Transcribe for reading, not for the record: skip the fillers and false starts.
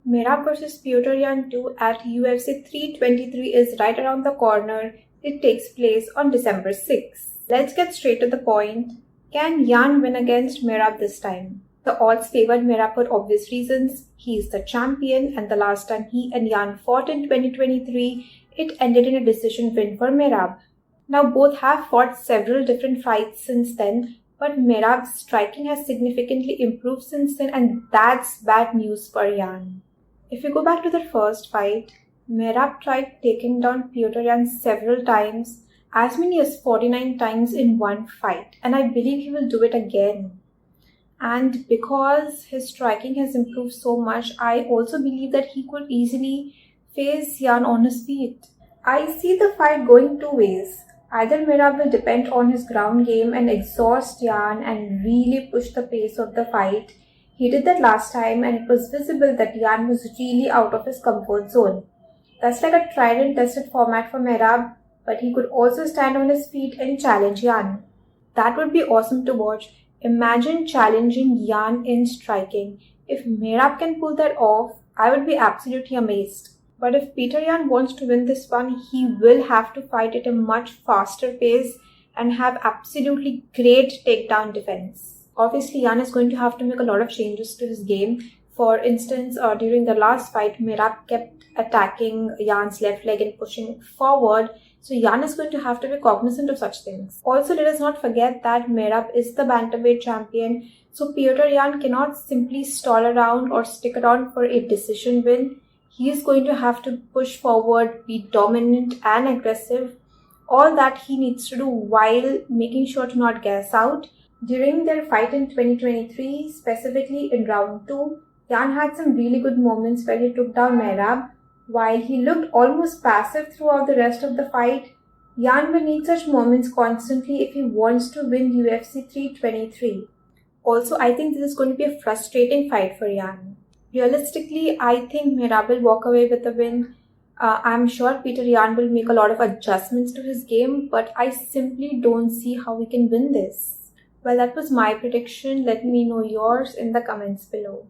Merab versus Petr Yan 2 at UFC 323 is right around the corner. It takes place on December 6. Let's get straight to the point. Can Yan win against Merab this time? The odds favored Merab for obvious reasons. He is the champion, and the last time he and Yan fought in 2023, it ended in a decision win for Merab. Now both have fought several different fights since then, but Merab's striking has significantly improved since then, and that's bad news for Yan. If we go back to their first fight, Merab tried taking down Petr Yan several times, as many as 49 times in one fight, and I believe he will do it again. And because his striking has improved so much, I also believe that he could easily face Yan on his feet. I see the fight going two ways. Either Merab will depend on his ground game and exhaust Yan and really push the pace of the fight. He did that last time, and it was visible that Yan was really out of his comfort zone. That's like a tried and tested format for Merab, but he could also stand on his feet and challenge Yan. That would be awesome to watch. Imagine challenging Yan in striking. If Merab can pull that off, I would be absolutely amazed. But if Petr Yan wants to win this one, he will have to fight at a much faster pace and have absolutely great takedown defense. Obviously, Yan is going to have to make a lot of changes to his game. For instance, during the last fight, Merab kept attacking Yan's left leg and pushing forward. So Yan is going to have to be cognizant of such things. Also, let us not forget that Merab is the bantamweight champion. So Petr Yan cannot simply stall around or stick around for a decision win. He is going to have to push forward, be dominant and aggressive. All that he needs to do while making sure to not gas out. During their fight in 2023, specifically in round 2, Yan had some really good moments where he took down Merab. While he looked almost passive throughout the rest of the fight, Yan will need such moments constantly if he wants to win UFC 323. Also, I think this is going to be a frustrating fight for Yan. Realistically, I think Merab will walk away with the win. I'm sure Petr Yan will make a lot of adjustments to his game, but I simply don't see how he can win this. Well, that was my prediction. Let me know yours in the comments below.